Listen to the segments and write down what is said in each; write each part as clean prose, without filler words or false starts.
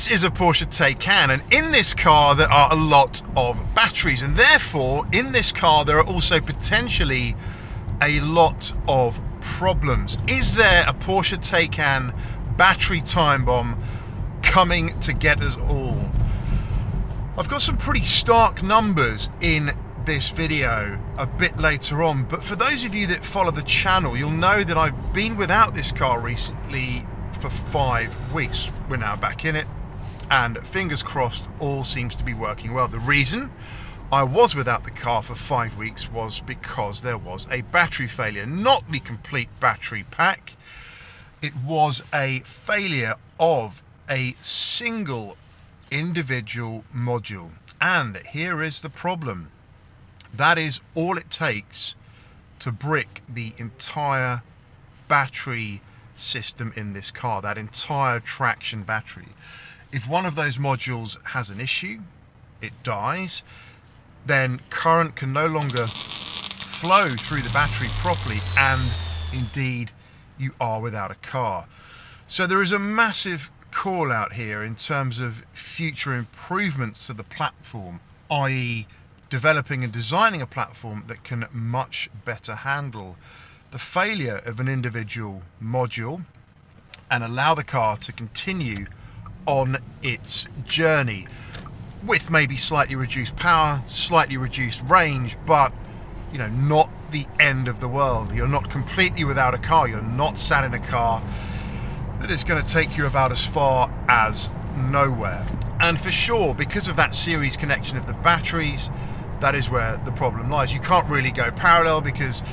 This is a Porsche Taycan, and in this car there are a lot of batteries, and therefore in this car there are also potentially a lot of problems. Is there a Porsche Taycan battery time bomb coming to get us all? I've got some pretty stark numbers in this video a bit later on, but for those of you that follow the channel, you'll know that I've been without this car recently for 5 weeks. We're now back in it, and fingers crossed all seems to be working well. The reason I was without the car for 5 weeks was because there was a battery failure, not the complete battery pack. It was a failure of a single individual module, and here is the problem. That is all it takes to brick the entire battery system in this car, that entire traction battery. If one of those modules has an issue, it dies, then current can no longer flow through the battery properly, and indeed you are without a car. So there is a massive call out here in terms of future improvements to the platform, i.e. developing and designing a platform that can much better handle the failure of an individual module and allow the car to continue on its journey with maybe slightly reduced power, slightly reduced range, but not the end of the world. You're not completely without a car. You're not sat in a car that is going to take you about as far as nowhere. And for sure, because of that series connection of the batteries, that is where the problem lies. You can't really go parallel, because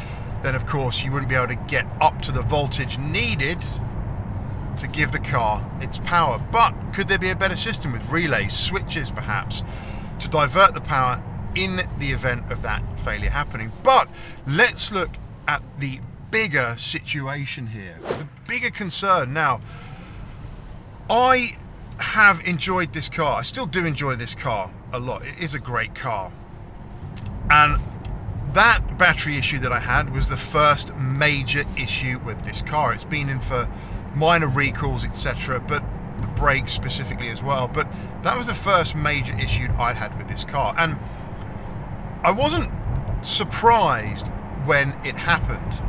then of course you wouldn't be able to get up to the voltage needed to give the car its power. But could there be a better system with relays, switches perhaps, to divert the power in the event of that failure happening? But let's look at the bigger situation here, the bigger concern. Now, I have enjoyed this car. I still do enjoy this car a lot. It is a great car. And that battery issue that I had was the first major issue with this car. It's been in for minor recalls, etc., but the brakes specifically as well. But that was the first major issue I'd had with this car. And I wasn't surprised when it happened.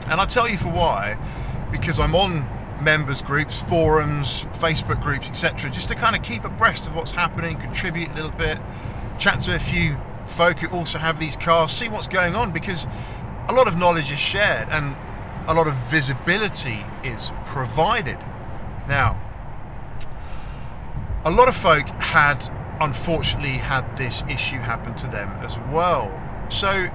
And I'll tell you for why. Because I'm on members groups, forums, Facebook groups, etc., just to kind of keep abreast of what's happening, contribute a little bit, chat to a few folk who also have these cars, see what's going on, because a lot of knowledge is shared and a lot of visibility is provided. Now, a lot of folk had unfortunately had this issue happen to them as well. So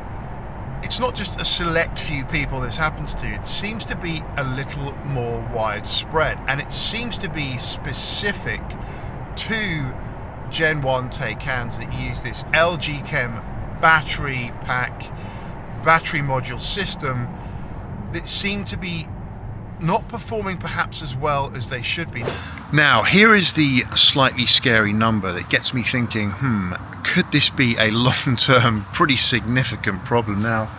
it's not just a select few people this happens to, it seems to be a little more widespread, and it seems to be specific to Gen 1 Taycans that use this LG Chem battery pack, battery module system that seem to be not performing perhaps as well as they should be. Now, here is the slightly scary number that gets me thinking, could this be a long-term, pretty significant problem? Now,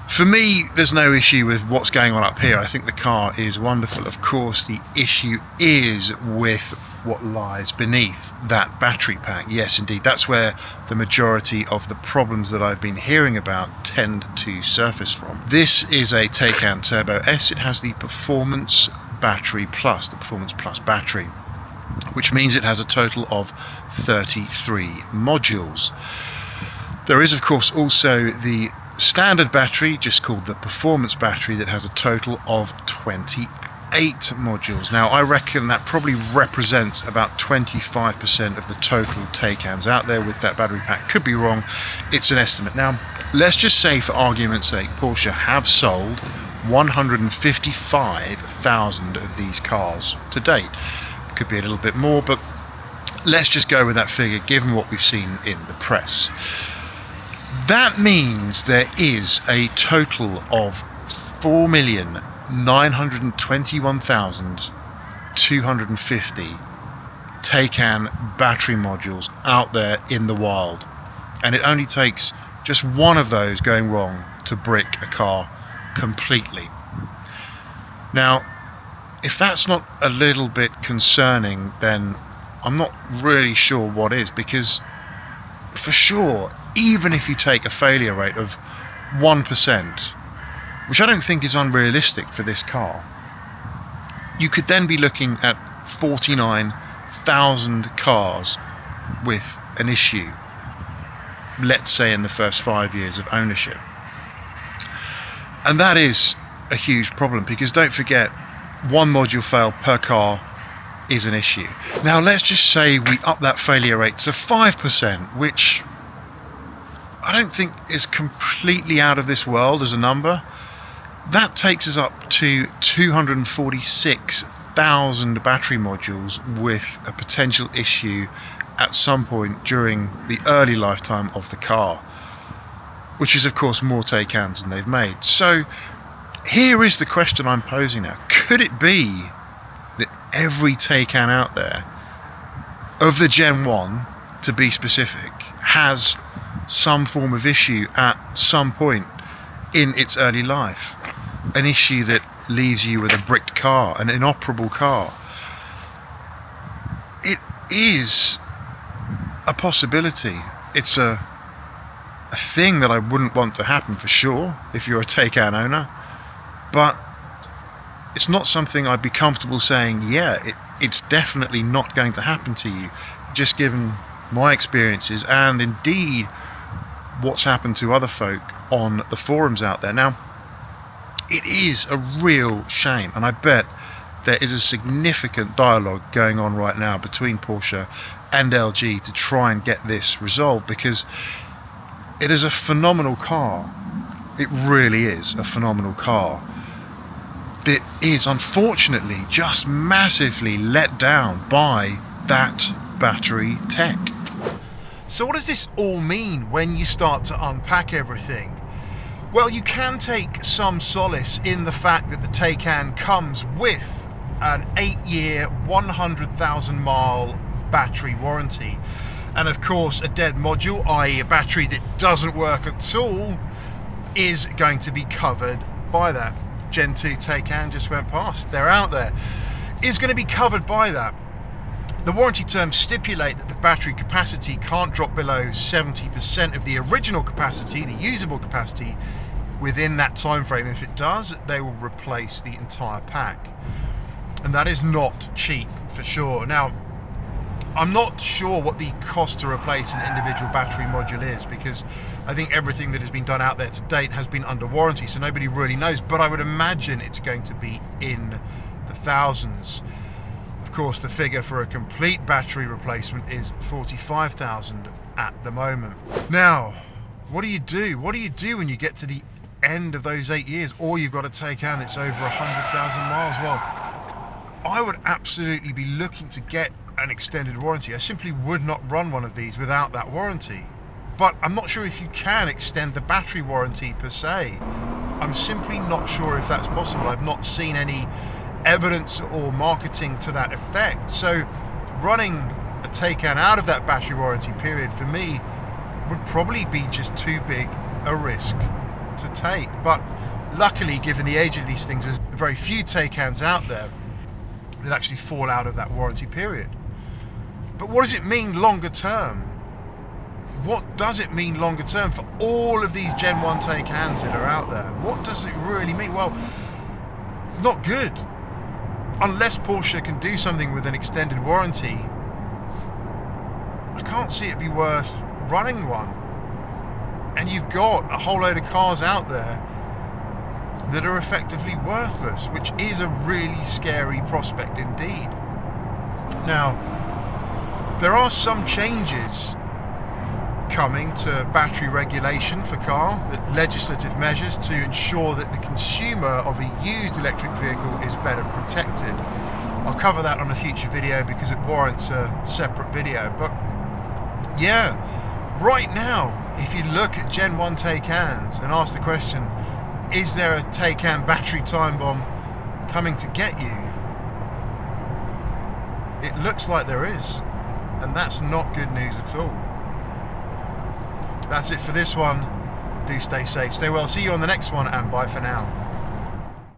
for me, there's no issue with what's going on up here. I think the car is wonderful. Of course, the issue is with what lies beneath that battery pack. Yes, indeed, that's where the majority of the problems that I've been hearing about tend to surface from. This is a Taycan Turbo S. It has the Performance Battery Plus, the Performance Plus battery, which means it has a total of 33 modules. There is, of course, also the standard battery, just called the Performance Battery, that has a total of 28 modules. Now, I reckon that probably represents about 25% of the total Taycans out there with that battery pack. Could be wrong, it's an estimate. Now, let's just say, for argument's sake, Porsche have sold 155,000 of these cars to date. Could be a little bit more, but let's just go with that figure given what we've seen in the press. That means there is a total of 4,921,250 Taycan battery modules out there in the wild, and it only takes just one of those going wrong to brick a car completely. Now, if that's not a little bit concerning, then I'm not really sure what is, because for sure, even if you take a failure rate of 1%, which I don't think is unrealistic for this car, you could then be looking at 49,000 cars with an issue, let's say in the first 5 years of ownership. And that is a huge problem, because don't forget, one module fail per car is an issue. Now let's just say we up that failure rate to 5%, which I don't think is completely out of this world as a number. That takes us up to 246,000 battery modules with a potential issue at some point during the early lifetime of the car, which is of course more Taycans than they've made. So here is the question I'm posing now. Could it be that every Taycan out there, of the Gen 1 to be specific, has some form of issue at some point in its early life? An issue that leaves you with a bricked car, an inoperable car. It is a possibility. It's a thing that I wouldn't want to happen for sure if you're a Taycan owner, but it's not something I'd be comfortable saying, yeah, it's definitely not going to happen to you, just given my experiences and indeed what's happened to other folk on the forums out there. Now, it is a real shame, and I bet there is a significant dialogue going on right now between Porsche and LG to try and get this resolved, because it is a phenomenal car. It really is a phenomenal car that is unfortunately just massively let down by that battery tech. So what does this all mean when you start to unpack everything? Well, you can take some solace in the fact that the Taycan comes with an 8-year, 100,000 mile battery warranty. And of course, a dead module, i.e. a battery that doesn't work at all, is going to be covered by that. Gen 2 Taycan just went past, they're out there, is going to be covered by that. The warranty terms stipulate that the battery capacity can't drop below 70% of the original capacity, the usable capacity, within that time frame. If it does, they will replace the entire pack. And that is not cheap, for sure. Now, I'm not sure what the cost to replace an individual battery module is, because I think everything that has been done out there to date has been under warranty, so nobody really knows, but I would imagine it's going to be in the thousands. Of course, the figure for a complete battery replacement is 45,000 at the moment. Now, what do you do? What do you do when you get to the end of those 8 years, or you've got a Taycan that's over 100,000 miles? Well, I would absolutely be looking to get an extended warranty. I simply would not run one of these without that warranty. But I'm not sure if you can extend the battery warranty per se. I'm simply not sure if that's possible. I've not seen any evidence or marketing to that effect. So running a Taycan out of that battery warranty period for me would probably be just too big a risk to take. But luckily, given the age of these things, there's very few Taycans out there that actually fall out of that warranty period. But what does it mean longer term? What does it mean longer term for all of these Gen 1 Taycans that are out there? What does it really mean? Well, not good. Unless Porsche can do something with an extended warranty, I can't see it be worth running one. And you've got a whole load of cars out there that are effectively worthless, which is a really scary prospect indeed. Now, there are some changes coming to battery regulation for car, legislative measures to ensure that the consumer of a used electric vehicle is better protected. I'll cover that on a future video because it warrants a separate video. But yeah, right now, if you look at Gen 1 Taycans and ask the question, is there a Taycan battery time bomb coming to get you? It looks like there is, and that's not good news at all. That's it for this one. Do stay safe, stay well. See you on the next one, and bye for now.